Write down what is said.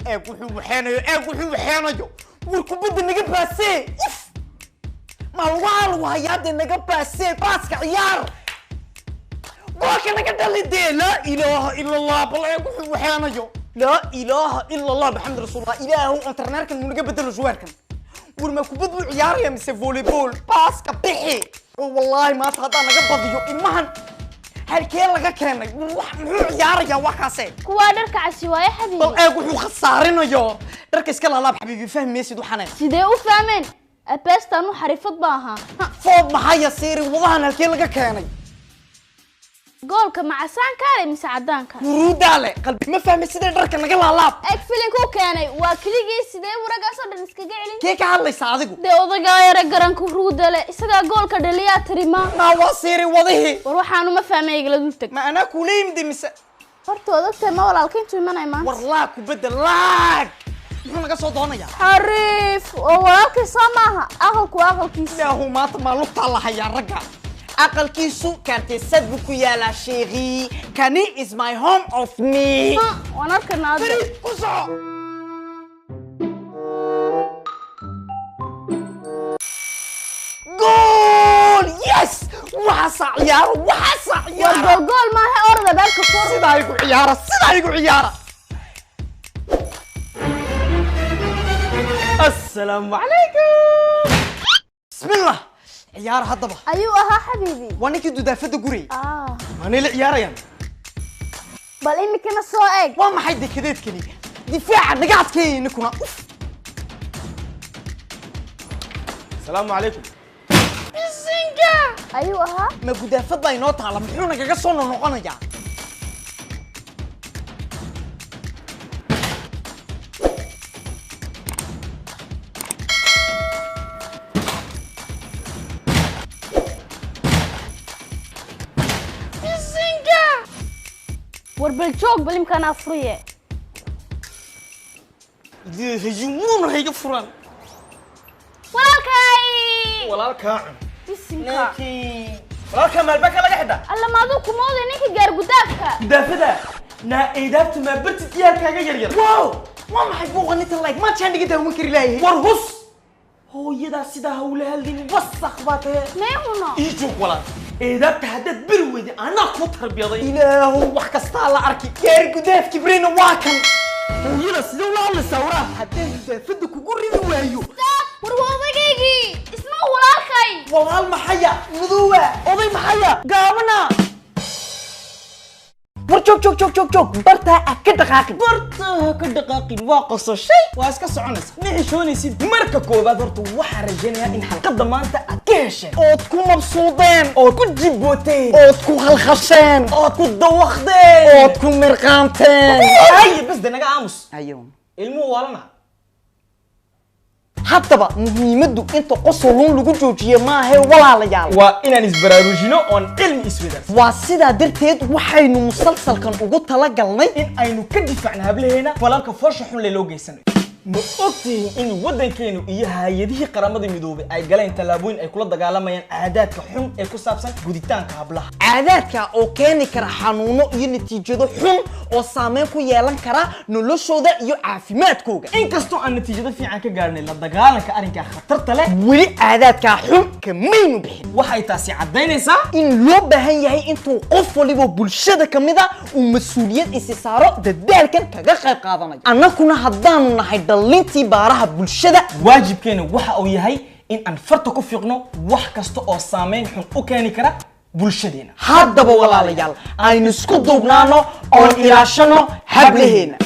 وحو حينيو وركبد نغا باسي ما والو هياد نغا باسي باسك عيار بوك نغا دلدي لا اله الا الله بالله وحو حينيو لا اله الا الله محمد رسول الله اله انترنيرك نغا بدل جواركن ورما كبد عيار يا مس فولي بول باسك بخي والله ما هذا نغا بديو المهن halkee laga keenay muxuu ciyaaraya waxaasay kuwa dharka casi way xabiibi bal eeg wuxuu khasaarinayo dharka iska laalaab xabiibi fahmaysid waxana sidee u fahmeen abeestan xarifad baaha food maxay yasiir wadahan halkee laga keenay goolka macasaan kaale mise cadaanka ruudale qalbi ma fahmay sidee dharka naga laalaab eeg filimku keenay waa kiligii sidee waraga soo dhan iskaga celin kee ka hadlaysa adigu de odaga yara garanku ruudale isaga goolka dhaliya tirima ma wasiiri wadahi war waxaanu ma fahmay igala dultag ma ana kuleeyimdi mise hortooda ma walaalka intuu imanay ma war laa ku bedel laag muxuu naga soo doonaya xariif oo walaalka samaha aqalkiisa ilaahu maanta ma lugta la hayaa raga أقل كيسو كانت صدق يا شيخي كاني is my home of me وانا كنا فريد قصع جول يس وحصع عيار جول ما هي أرض بالك فور سيدا يقول عيارة السلام عليكم بسم الله عيار هضبة أيوة حبيبي وانا كده دافد قري انا العيار يعني بل إني كنا سواق وما حد كده كني دفاع نقعد كي نكون السلام عليكم الزنقة أيوة ما قد دافد باي نوت على محلونا كقصونا نقونا جا وربالجوك بالإمكان أفريه يجيبون هيك فران والالكاي بسمكا والالكا مالبكا لقى حدا ألا ما ذوك موضي نيكي جار قدافك دافدا نا إيدافت ما برتت إياكا يرير واو ما حيبوغ أنت لايك ما تشاندي قده ومكري لايه ورهس هو يدا سيدا هولا هالدين وسخ باته ما هنا يجوك ولا إيدافت هدد برويدي أنا كتر بيضي إلهو وحكستا الله أركي ياري قداف كبرين واكن ويلا سيدو لا الله سوراه هدين دافدك وقرين وايو ورواضيكي اسمه والالكاي والله محيا مذوبة أضي محيا قامنا ورجوك برتها كدقاقين واقص الشيء واسكا سعونس نحشوني سيد مركا كوباد هرتو waxaa rajeenaya in xalqada maanta aad ka hesheen ood ku mabsuudeen ood ku jibooteen ood ku khalkhasheen ood ku dawaqdeen ood ku mirqaanteen ay bas danaga aamus ayo ilmuhu walana haddaba muhiimaddu inta qosolun lagu joojiyo ma aha walaalayaal waa inaan isbaraarujino oon cilmi iswadaag waa sidaa darteed waxaynu musalsalkan ugu talagalnay in aynu ka difaacno hablaheena falalka foosha xun loo geysanayo ma ogtihiin in waddankeenu iyo hay'adihii qaramada midoobay ay galeen talaabooyin ay kula dagaalamayaan caadaadka xun ee ku saabsan guditaanka hablaha caadaadka oo keeni kara xanuuno iyo natiijado xun oo saameyn ku yeelan kara noloshooda iyo caafimaadkooda inkastoo aan natiijado fiican ka gaarnay la dagaalanka arrinka khatarta leh weli caadaadka xun kamaynu bixin waxay taasi cadaynaysaa in loo baahan yahay intuu qof waliba bulshada kamid ah uu mas'uuliyad isi saaro dadaalkan kaga qayb qaadanayo annaguna haddaanu nahay lintii baaraha bulshada waajibkeena waxa uu yahay in aan farta ku fiiqno wax kasta oo saameyn xun u keeni kara bulshadeena haddaba walaalayaal aynu isku duubnaano oo ilaashano hablaheena